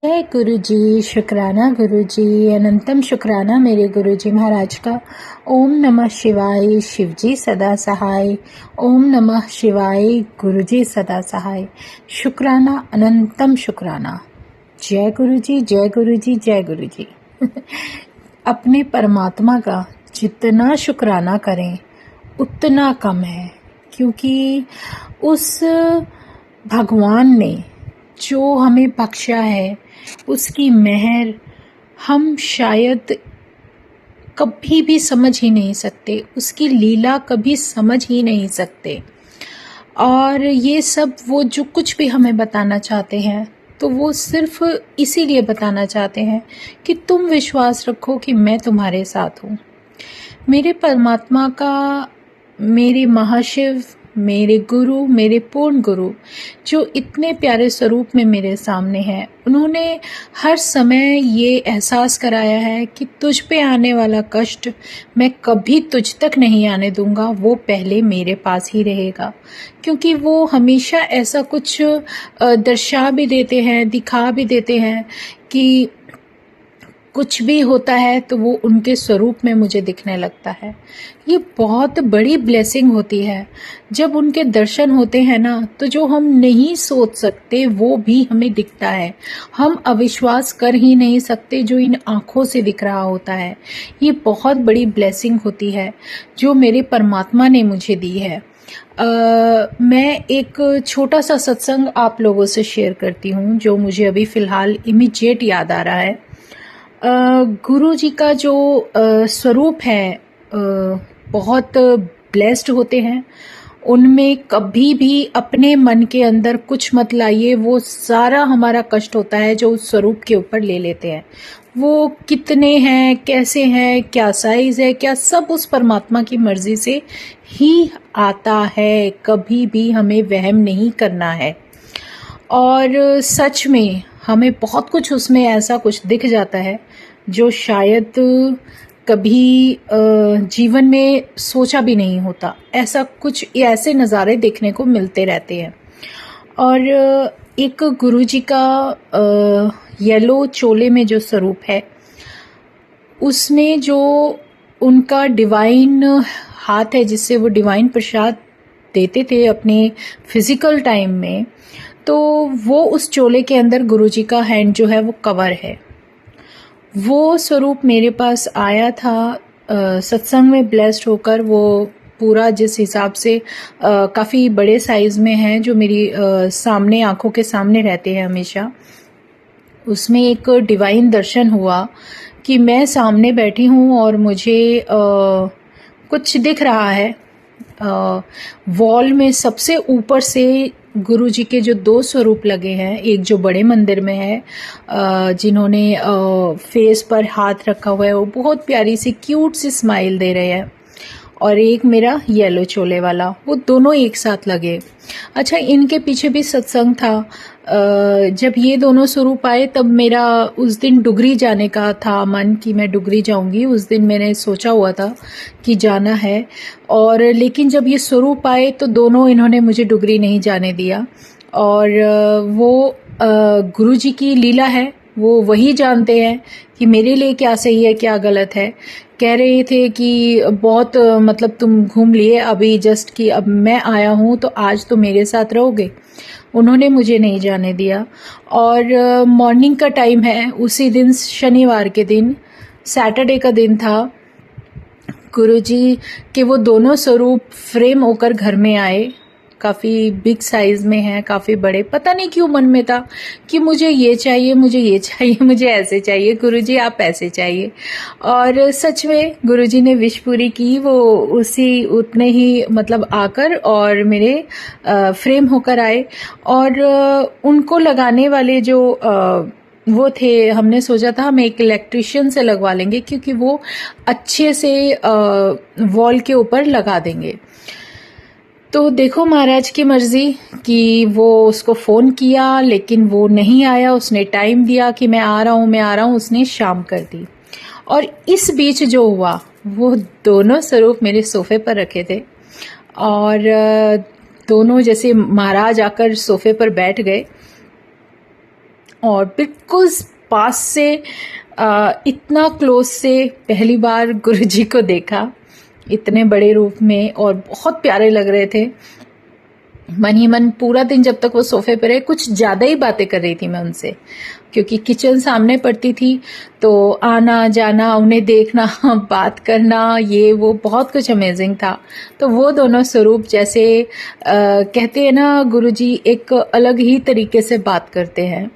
जय गुरु जी। शुक्राना गुरु जी, अनंतम शुक्राना मेरे गुरु जी महाराज का। ओम नमः शिवाय, शिव जी सदा सहाय। ओम नमः शिवाय, गुरु जी सदा सहाय। शुक्राना, अनंतम शुक्राना। जय गुरु जी, जय गुरु जी, जय गुरु जी। अपने परमात्मा का जितना शुक्राना करें उतना कम है, क्योंकि उस भगवान ने जो हमें बख्शा है उसकी मेहर हम शायद कभी भी समझ ही नहीं सकते, उसकी लीला कभी समझ ही नहीं सकते। और ये सब वो जो कुछ भी हमें बताना चाहते हैं तो वो सिर्फ इसीलिए बताना चाहते हैं कि तुम विश्वास रखो कि मैं तुम्हारे साथ हूँ। मेरे परमात्मा का, मेरे महाशिव, मेरे गुरु, मेरे पूर्ण गुरु जो इतने प्यारे स्वरूप में मेरे सामने हैं, उन्होंने हर समय ये एहसास कराया है कि तुझ पे आने वाला कष्ट मैं कभी तुझ तक नहीं आने दूंगा, वो पहले मेरे पास ही रहेगा। क्योंकि वो हमेशा ऐसा कुछ दर्शा भी देते हैं, दिखा भी देते हैं कि कुछ भी होता है तो वो उनके स्वरूप में मुझे दिखने लगता है। ये बहुत बड़ी ब्लेसिंग होती है जब उनके दर्शन होते हैं ना, तो जो हम नहीं सोच सकते वो भी हमें दिखता है। हम अविश्वास कर ही नहीं सकते जो इन आँखों से दिख रहा होता है। ये बहुत बड़ी ब्लेसिंग होती है जो मेरे परमात्मा ने मुझे दी है। मैं एक छोटा सा सत्संग आप लोगों से शेयर करती हूँ जो मुझे अभी फ़िलहाल इमीडिएट याद आ रहा है। गुरु जी का जो स्वरूप है बहुत ब्लेस्ड होते हैं। उनमें कभी भी अपने मन के अंदर कुछ मत लाइए, वो सारा हमारा कष्ट होता है जो उस स्वरूप के ऊपर ले लेते हैं। वो कितने हैं, कैसे हैं, क्या साइज़ है, क्या, सब उस परमात्मा की मर्जी से ही आता है। कभी भी हमें वहम नहीं करना है। और सच में हमें बहुत कुछ उसमें ऐसा कुछ दिख जाता है जो शायद कभी जीवन में सोचा भी नहीं होता। ऐसा कुछ, ऐसे नज़ारे देखने को मिलते रहते हैं। और एक गुरुजी का येलो चोले में जो स्वरूप है, उसमें जो उनका डिवाइन हाथ है जिससे वो डिवाइन प्रसाद देते थे अपने फिजिकल टाइम में, तो वो उस चोले के अंदर गुरुजी का हैंड जो है वो कवर है। वो स्वरूप मेरे पास आया था सत्संग में ब्लेस्ड होकर। वो पूरा जिस हिसाब से काफ़ी बड़े साइज़ में है, जो मेरी सामने, आंखों के सामने रहते हैं हमेशा, उसमें एक डिवाइन दर्शन हुआ कि मैं सामने बैठी हूँ और मुझे कुछ दिख रहा है। वॉल में सबसे ऊपर से गुरुजी के जो दो स्वरूप लगे हैं, एक जो बड़े मंदिर में है जिन्होंने फेस पर हाथ रखा हुआ है, वो बहुत प्यारी सी क्यूट सी स्माइल दे रहे हैं, और एक मेरा येलो चोले वाला, वो दोनों एक साथ लगे। अच्छा, इनके पीछे भी सत्संग था। जब ये दोनों स्वरूप आए तब मेरा उस दिन डुगरी जाने का था मन कि मैं डुगरी जाऊंगी। उस दिन मैंने सोचा हुआ था कि जाना है, और लेकिन जब ये स्वरूप आए तो दोनों इन्होंने मुझे डुगरी नहीं जाने दिया। और वो गुरुजी की लीला है, वो वही जानते हैं कि मेरे लिए क्या सही है क्या गलत है। कह रहे थे कि बहुत मतलब तुम घूम लिए अभी जस्ट, कि अब मैं आया हूँ तो आज तो मेरे साथ रहोगे। उन्होंने मुझे नहीं जाने दिया। और मॉर्निंग का टाइम है, उसी दिन शनिवार के दिन, सैटरडे का दिन था। गुरुजी के वो दोनों स्वरूप फ्रेम होकर घर में आए। काफ़ी बिग साइज़ में है, काफ़ी बड़े। पता नहीं क्यों मन में था कि मुझे ये चाहिए, मुझे ये चाहिए, मुझे ऐसे चाहिए, गुरुजी आप ऐसे चाहिए। और सच में गुरुजी ने विश पूरी की। वो उसी उतने ही मतलब आकर और मेरे फ्रेम होकर आए। और उनको लगाने वाले जो वो थे, हमने सोचा था हम एक इलेक्ट्रिशियन से लगवा लेंगे क्योंकि वो अच्छे से वॉल के ऊपर लगा देंगे। तो देखो महाराज की मर्जी कि वो उसको फ़ोन किया लेकिन वो नहीं आया। उसने टाइम दिया कि मैं आ रहा हूँ, मैं आ रहा हूँ, उसने शाम कर दी। और इस बीच जो हुआ, वो दोनों स्वरूप मेरे सोफे पर रखे थे, और दोनों जैसे महाराज आकर सोफे पर बैठ गए और बिल्कुल पास से इतना क्लोज से पहली बार गुरुजी को देखा, इतने बड़े रूप में, और बहुत प्यारे लग रहे थे। मन ही मन पूरा दिन जब तक वो सोफे पर रहे, कुछ ज़्यादा ही बातें कर रही थी मैं उनसे, क्योंकि किचन सामने पड़ती थी, तो आना जाना, उन्हें देखना, बात करना, ये वो बहुत कुछ अमेजिंग था। तो वो दोनों स्वरूप, जैसे कहते हैं ना गुरुजी एक अलग ही तरीके से बात करते हैं,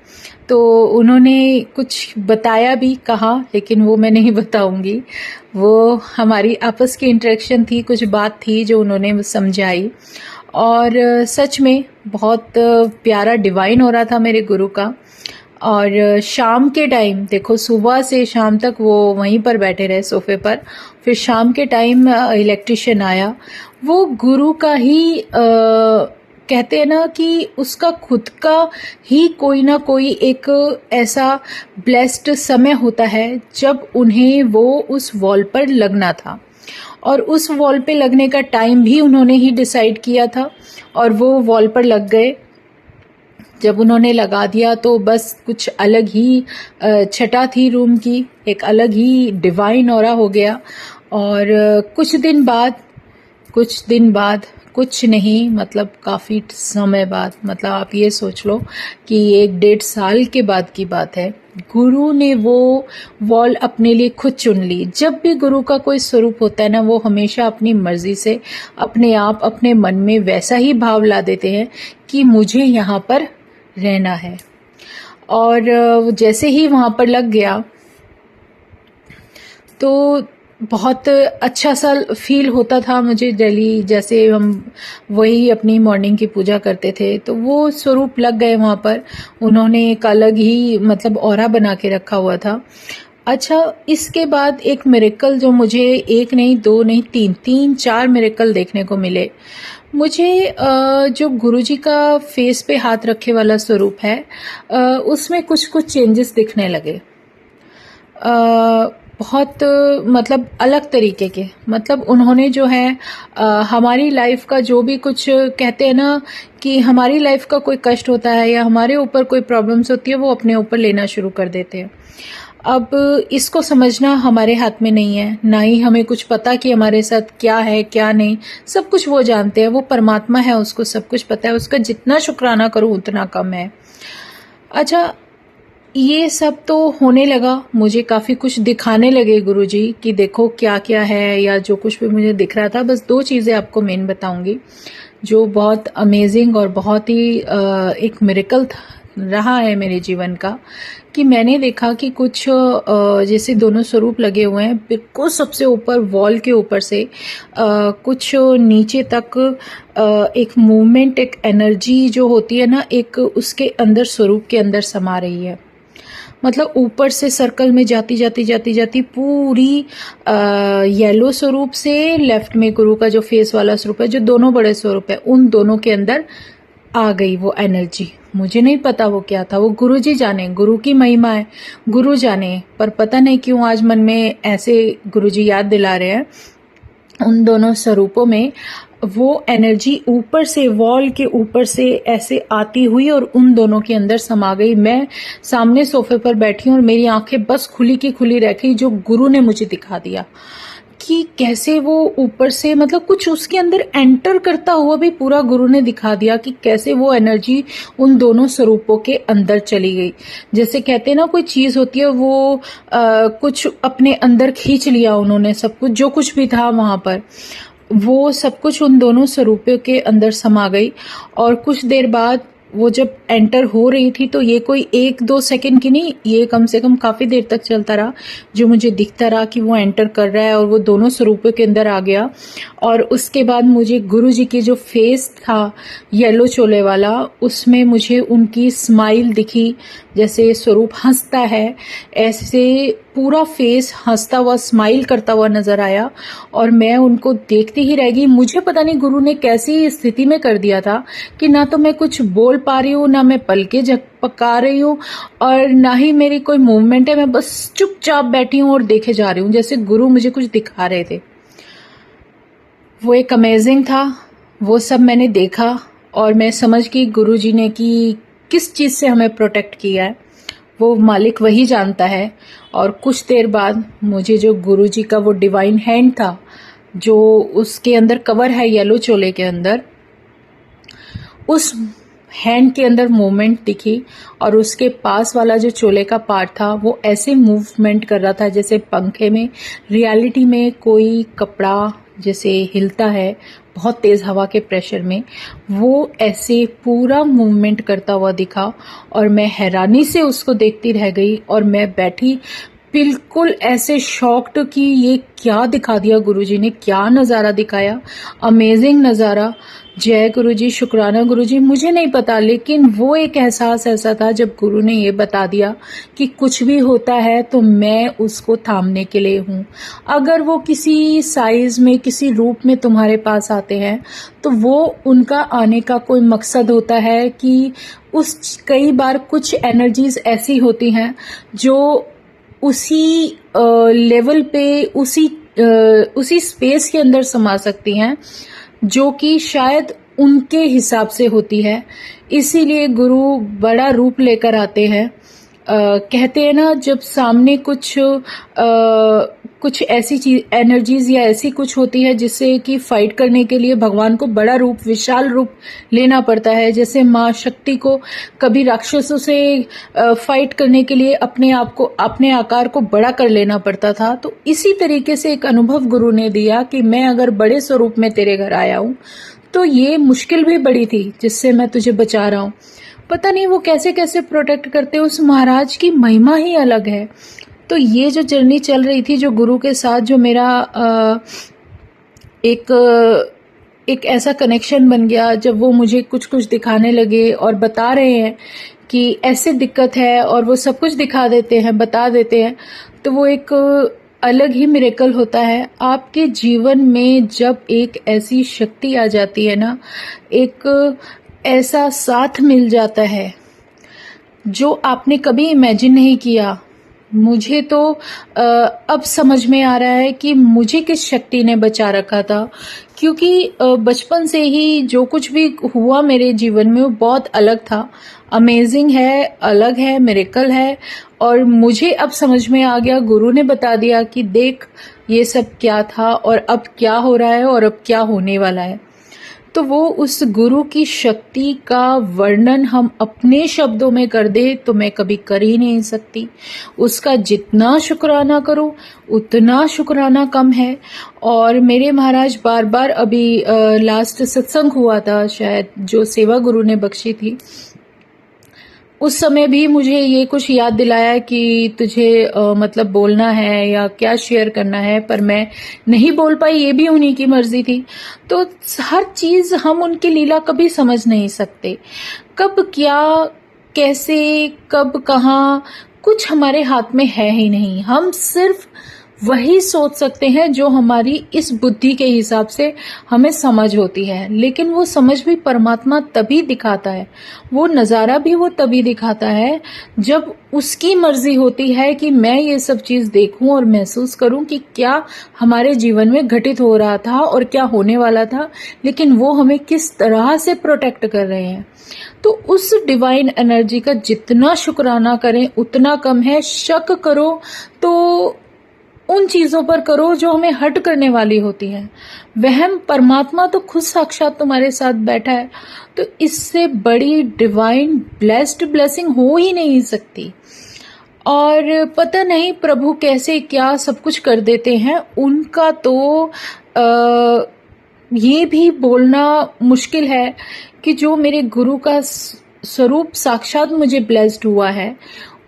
तो उन्होंने कुछ बताया भी, कहा, लेकिन वो मैं नहीं बताऊंगी। वो हमारी आपस की इंटरेक्शन थी, कुछ बात थी जो उन्होंने समझाई, और सच में बहुत प्यारा डिवाइन हो रहा था मेरे गुरु का। और शाम के टाइम देखो, सुबह से शाम तक वो वहीं पर बैठे रहे सोफे पर, फिर शाम के टाइम इलेक्ट्रिशियन आया। वो गुरु का ही कहते हैं ना कि उसका खुद का ही कोई ना कोई एक ऐसा ब्लेस्ड समय होता है जब उन्हें वो उस वॉल पर लगना था, और उस वॉल पे लगने का टाइम भी उन्होंने ही डिसाइड किया था, और वो वॉल पर लग गए। जब उन्होंने लगा दिया तो बस कुछ अलग ही छटा थी रूम की, एक अलग ही डिवाइन ऑरा हो गया। और कुछ दिन बाद कुछ नहीं, मतलब काफ़ी समय बाद, मतलब आप ये सोच लो कि 1-1.5 साल के बाद की बात है, गुरु ने वो वॉल अपने लिए खुद चुन ली। जब भी गुरु का कोई स्वरूप होता है ना, वो हमेशा अपनी मर्जी से अपने आप अपने मन में वैसा ही भाव ला देते हैं कि मुझे यहाँ पर रहना है। और जैसे ही वहाँ पर लग गया तो बहुत अच्छा सा फील होता था मुझे डेली, जैसे हम वही अपनी मॉर्निंग की पूजा करते थे, तो वो स्वरूप लग गए वहाँ पर। उन्होंने एक अलग ही मतलब ऑरा बना के रखा हुआ था। अच्छा, इसके बाद एक मिरेकल जो मुझे एक नहीं, दो नहीं, तीन 4 मिरेकल देखने को मिले मुझे। जो गुरुजी का फेस पे हाथ रखे वाला स्वरूप है, उसमें कुछ कुछ चेंजेस दिखने लगे, बहुत मतलब अलग तरीके के। मतलब उन्होंने जो है हमारी लाइफ का जो भी कुछ कहते हैं ना कि हमारी लाइफ का कोई कष्ट होता है या हमारे ऊपर कोई प्रॉब्लम्स होती है, वो अपने ऊपर लेना शुरू कर देते हैं। अब इसको समझना हमारे हाथ में नहीं है, ना ही हमें कुछ पता कि हमारे साथ क्या है क्या नहीं, सब कुछ वो जानते हैं। वो परमात्मा है, उसको सब कुछ पता है, उसका जितना शुक्राना करूं उतना कम है। अच्छा, ये सब तो होने लगा, मुझे काफ़ी कुछ दिखाने लगे गुरुजी कि देखो क्या क्या है, या जो कुछ भी मुझे दिख रहा था। बस 2 चीज़ें आपको मेन बताऊंगी जो बहुत अमेजिंग और बहुत ही एक मिरेकल रहा है मेरे जीवन का। कि मैंने देखा कि कुछ जैसे दोनों स्वरूप लगे हुए हैं, बिल्कुल सबसे ऊपर वॉल के ऊपर से कुछ नीचे तक एक मूवमेंट, एक एनर्जी जो होती है ना, एक उसके अंदर स्वरूप के अंदर समा रही है। मतलब ऊपर से सर्कल में जाती पूरी येलो स्वरूप से लेफ्ट में गुरु का जो फेस वाला स्वरूप है, जो दोनों बड़े स्वरूप है, उन दोनों के अंदर आ गई वो एनर्जी। मुझे नहीं पता वो क्या था, वो गुरु जी जाने, गुरु की महिमा है, गुरु जाने। पर पता नहीं क्यों आज मन में ऐसे गुरु जी याद दिला रहे हैं। उन दोनों स्वरूपों में वो एनर्जी ऊपर से, वॉल के ऊपर से ऐसे आती हुई और उन दोनों के अंदर समा गई। मैं सामने सोफे पर बैठी हूँ और मेरी आंखें बस खुली की खुली रह गई, जो गुरु ने मुझे दिखा दिया कि कैसे वो ऊपर से, मतलब कुछ उसके अंदर एंटर करता हुआ भी पूरा गुरु ने दिखा दिया कि कैसे वो एनर्जी उन दोनों स्वरूपों के अंदर चली गई। जैसे कहते हैं ना, कोई चीज होती है वो कुछ अपने अंदर खींच लिया उन्होंने, सब कुछ जो कुछ भी था वहां पर, वो सब कुछ उन दोनों स्वरूपों के अंदर समा गई। और कुछ देर बाद वो जब एंटर हो रही थी तो ये कोई 1-2 सेकंड की नहीं, ये कम से कम काफी देर तक चलता रहा, जो मुझे दिखता रहा कि वो एंटर कर रहा है और वो दोनों स्वरूपों के अंदर आ गया। और उसके बाद मुझे गुरु जी की जो फेस था येलो चोले वाला, उसमें मुझे उनकी स्माइल दिखी, जैसे स्वरूप हंसता है, ऐसे पूरा फेस हंसता हुआ, स्माइल करता हुआ नजर आया। और मैं उनको देखती ही रह गई। मुझे पता नहीं गुरु ने कैसी स्थिति में कर दिया था कि ना तो मैं कुछ बोल पा रही हूँ, ना मैं पलके झपका रही हूँ, और ना ही मेरी कोई मूवमेंट है। मैं बस चुपचाप बैठी हूँ और देखे जा रही हूँ, जैसे गुरु मुझे कुछ दिखा रहे थे। वो एक अमेजिंग था। वो सब मैंने देखा और मैं समझ गई गुरु जी ने कि किस चीज से हमें प्रोटेक्ट किया है। वो मालिक वही जानता है। और कुछ देर बाद मुझे जो गुरुजी का वो डिवाइन हैंड था, जो उसके अंदर कवर है येलो चोले के अंदर, उस हैंड के अंदर मूवमेंट दिखी। और उसके पास वाला जो चोले का पार्ट था वो ऐसे मूवमेंट कर रहा था जैसे पंखे में, रियलिटी में कोई कपड़ा जैसे हिलता है बहुत तेज हवा के प्रेशर में, वो ऐसे पूरा मूवमेंट करता हुआ दिखा। और मैं हैरानी से उसको देखती रह गई और मैं बैठी बिल्कुल ऐसे शॉक्ड कि ये क्या दिखा दिया गुरुजी ने, क्या नज़ारा दिखाया, अमेजिंग नज़ारा। जय गुरुजी, शुक्राना गुरुजी। मुझे नहीं पता, लेकिन वो एक एहसास ऐसा था जब गुरु ने ये बता दिया कि कुछ भी होता है तो मैं उसको थामने के लिए हूँ। अगर वो किसी साइज में, किसी रूप में तुम्हारे पास आते हैं तो वो उनका आने का कोई मकसद होता है कि कई बार कुछ एनर्जीज ऐसी होती हैं जो उसी लेवल पे, उसी स्पेस के अंदर समा सकती हैं जो कि शायद उनके हिसाब से होती है। इसीलिए गुरु बड़ा रूप लेकर आते हैं। कहते हैं ना, जब सामने कुछ ऐसी चीज, एनर्जीज या ऐसी कुछ होती है जिससे कि फाइट करने के लिए भगवान को बड़ा रूप, विशाल रूप लेना पड़ता है। जैसे माँ शक्ति को कभी राक्षसों से फाइट करने के लिए अपने आप को, अपने आकार को बड़ा कर लेना पड़ता था। तो इसी तरीके से एक अनुभव गुरु ने दिया कि मैं अगर बड़े स्वरूप में तेरे घर आया हूँ तो ये मुश्किल भी बड़ी थी जिससे मैं तुझे बचा रहा हूँ। पता नहीं वो कैसे कैसे प्रोटेक्ट करते, उस महाराज की महिमा ही अलग है। तो ये जो जर्नी चल रही थी, जो गुरु के साथ जो मेरा एक ऐसा कनेक्शन बन गया, जब वो मुझे कुछ कुछ दिखाने लगे और बता रहे हैं कि ऐसे दिक्कत है और वो सब कुछ दिखा देते हैं, बता देते हैं, तो वो एक अलग ही मिरेकल होता है। आपके जीवन में जब एक ऐसी शक्ति आ जाती है ना, एक ऐसा साथ मिल जाता है जो आपने कभी इमेजिन नहीं किया। मुझे तो अब समझ में आ रहा है कि मुझे किस शक्ति ने बचा रखा था, क्योंकि बचपन से ही जो कुछ भी हुआ मेरे जीवन में वो बहुत अलग था, अमेजिंग है, अलग है, मिरेकल है। और मुझे अब समझ में आ गया, गुरु ने बता दिया कि देख ये सब क्या था और अब क्या हो रहा है और अब क्या होने वाला है। तो वो उस गुरु की शक्ति का वर्णन हम अपने शब्दों में कर दे तो मैं कभी कर ही नहीं सकती। उसका जितना शुक्राना करो उतना शुक्राना कम है। और मेरे महाराज बार बार, अभी लास्ट सत्संग हुआ था शायद, जो सेवा गुरु ने बख्शी थी, उस समय भी मुझे ये कुछ याद दिलाया कि तुझे मतलब बोलना है या क्या शेयर करना है, पर मैं नहीं बोल पाई। ये भी उन्हीं की मर्जी थी। तो हर चीज हम उनकी लीला कभी समझ नहीं सकते, कब क्या, कैसे, कब कहाँ, कुछ हमारे हाथ में है ही नहीं। हम सिर्फ वही सोच सकते हैं जो हमारी इस बुद्धि के हिसाब से हमें समझ होती है। लेकिन वो समझ भी परमात्मा तभी दिखाता है, वो नज़ारा भी वो तभी दिखाता है जब उसकी मर्जी होती है कि मैं ये सब चीज़ देखूं और महसूस करूं कि क्या हमारे जीवन में घटित हो रहा था और क्या होने वाला था, लेकिन वो हमें किस तरह से प्रोटेक्ट कर रहे हैं। तो उस डिवाइन एनर्जी का जितना शुक्राना करें उतना कम है। शक करो तो उन चीजों पर करो जो हमें हर्ट करने वाली होती हैं। वहम, परमात्मा तो खुद साक्षात तुम्हारे साथ बैठा है, तो इससे बड़ी डिवाइन ब्लेस्ड ब्लेसिंग हो ही नहीं सकती। और पता नहीं प्रभु कैसे क्या सब कुछ कर देते हैं, उनका तो ये भी बोलना मुश्किल है कि जो मेरे गुरु का स्वरूप साक्षात मुझे ब्लेस्ड हुआ है,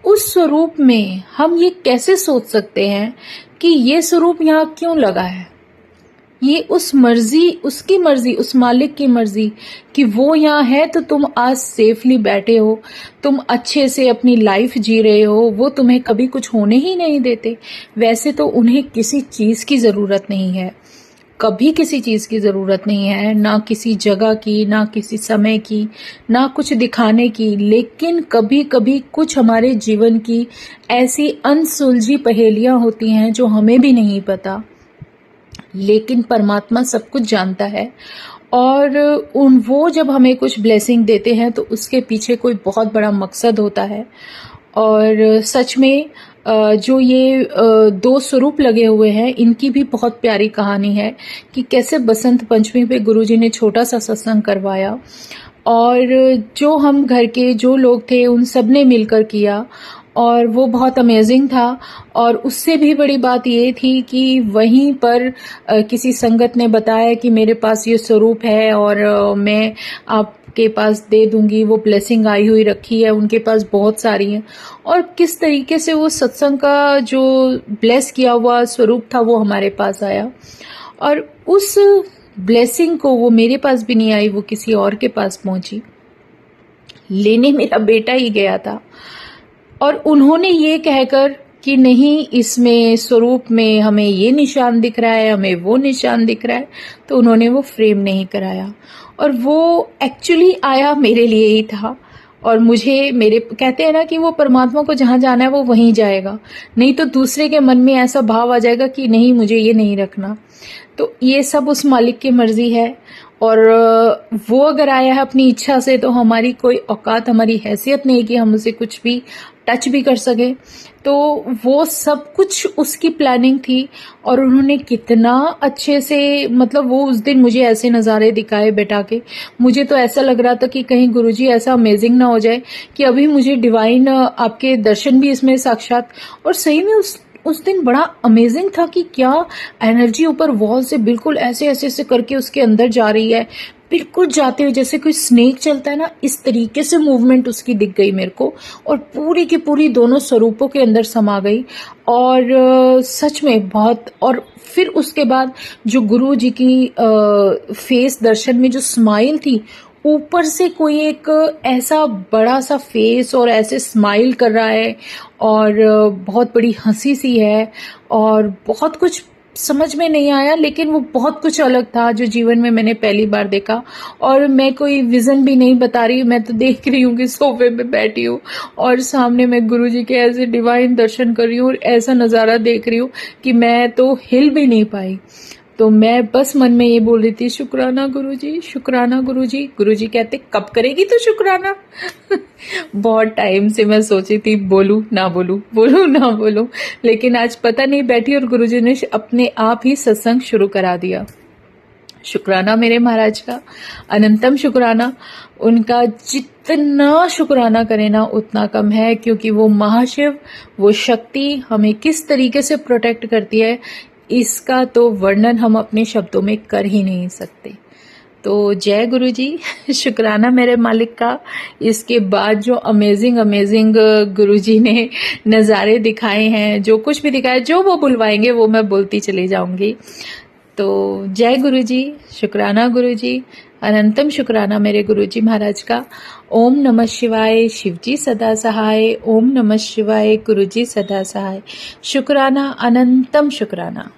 उस स्वरूप में हम ये कैसे सोच सकते हैं कि ये स्वरूप यहाँ क्यों लगा है। ये उस मर्जी, उसकी मर्जी, उस मालिक की मर्जी कि वो यहाँ है तो तुम आज सेफली बैठे हो, तुम अच्छे से अपनी लाइफ जी रहे हो, वो तुम्हें कभी कुछ होने ही नहीं देते। वैसे तो उन्हें किसी चीज की जरूरत नहीं है, कभी किसी चीज की जरूरत नहीं है, ना किसी जगह की, ना किसी समय की, ना कुछ दिखाने की। लेकिन कभी कभी कुछ हमारे जीवन की ऐसी अनसुलझी पहेलियां होती हैं जो हमें भी नहीं पता, लेकिन परमात्मा सब कुछ जानता है। और वो जब हमें कुछ ब्लेसिंग देते हैं तो उसके पीछे कोई बहुत बड़ा मकसद होता है। और सच में जो ये दो स्वरूप लगे हुए हैं, इनकी भी बहुत प्यारी कहानी है कि कैसे बसंत पंचमी पे गुरुजी ने छोटा सा सत्संग करवाया और जो हम घर के जो लोग थे उन सब ने मिलकर किया और वो बहुत अमेजिंग था। और उससे भी बड़ी बात ये थी कि वहीं पर किसी संगत ने बताया कि मेरे पास ये स्वरूप है और मैं आपके पास दे दूंगी, वो ब्लेसिंग आई हुई रखी है, उनके पास बहुत सारी हैं। और किस तरीके से वो सत्संग का जो ब्लेस किया हुआ स्वरूप था वो हमारे पास आया और उस ब्लेसिंग को वो मेरे पास भी नहीं आई, वो किसी और के पास पहुंची। लेने मेरा बेटा ही गया था और उन्होंने ये कहकर कि नहीं, इसमें स्वरूप में हमें ये निशान दिख रहा है, हमें वो निशान दिख रहा है, तो उन्होंने वो फ्रेम नहीं कराया और वो एक्चुअली आया मेरे लिए ही था। और मुझे, मेरे कहते हैं ना कि वो परमात्मा को जहां जाना है वो वहीं जाएगा, नहीं तो दूसरे के मन में ऐसा भाव आ जाएगा कि नहीं मुझे ये नहीं रखना। तो ये सब उस मालिक की मर्जी है और वो अगर आया है अपनी इच्छा से तो हमारी कोई औकात, हमारी हैसियत नहीं कि हम उसे कुछ भी टच भी कर सके। तो वो सब कुछ उसकी प्लानिंग थी और उन्होंने कितना अच्छे से, मतलब वो उस दिन मुझे ऐसे नज़ारे दिखाए बैठा के, मुझे तो ऐसा लग रहा था कि कहीं गुरुजी ऐसा अमेजिंग ना हो जाए कि अभी मुझे डिवाइन आपके दर्शन भी इसमें साक्षात। और सही में उस दिन बड़ा अमेजिंग था कि क्या एनर्जी ऊपर वॉल से बिल्कुल ऐसे ऐसे ऐसे करके उसके अंदर जा रही है, बिल्कुल जाते हुए जैसे कोई स्नेक चलता है ना, इस तरीके से मूवमेंट उसकी दिख गई मेरे को और पूरी की पूरी दोनों स्वरूपों के अंदर समा गई। और सच में बहुत, और फिर उसके बाद जो गुरु जी की फेस दर्शन में जो स्माइल थी, ऊपर से कोई एक ऐसा बड़ा सा फेस और ऐसे स्माइल कर रहा है और बहुत बड़ी हंसी सी है और बहुत कुछ समझ में नहीं आया, लेकिन वो बहुत कुछ अलग था जो जीवन में मैंने पहली बार देखा। और मैं कोई विजन भी नहीं बता रही, मैं तो देख रही हूँ कि सोफे पे बैठी हूँ और सामने मैं गुरुजी के ऐसे डिवाइन दर्शन कर रही हूँ और ऐसा नज़ारा देख रही हूँ कि मैं तो हिल भी नहीं पाई। तो मैं बस मन में ये बोल रही थी, शुक्राना गुरुजी, शुक्राना गुरुजी। गुरुजी कहते कब करेगी तो शुक्राना। बहुत टाइम से मैं सोची थी बोलूं ना बोलूं, बोलूं ना बोलूं, लेकिन आज पता नहीं बैठी और गुरुजी ने अपने आप ही सत्संग शुरू करा दिया। शुक्राना मेरे महाराज का, अनंतम शुक्राना। उनका जितना शुक्राना करें ना उतना कम है, क्योंकि वो महाशिव, वो शक्ति हमें किस तरीके से प्रोटेक्ट करती है इसका तो वर्णन हम अपने शब्दों में कर ही नहीं सकते। तो जय गुरु जी, शुक्राना मेरे मालिक का। इसके बाद जो अमेजिंग गुरु जी ने नज़ारे दिखाए हैं, जो कुछ भी दिखाया, जो वो बुलवाएंगे वो मैं बोलती चली जाऊंगी। तो जय गुरु जी, शुक्राना गुरु जी, अनंतम शुक्राना मेरे गुरु जी महाराज का। ओम नमः शिवाय, शिवजी सदा सहाय। ओम नमः शिवाय, गुरु जी सदा सहाय। शुक्राना, अनंतम शुक्राना।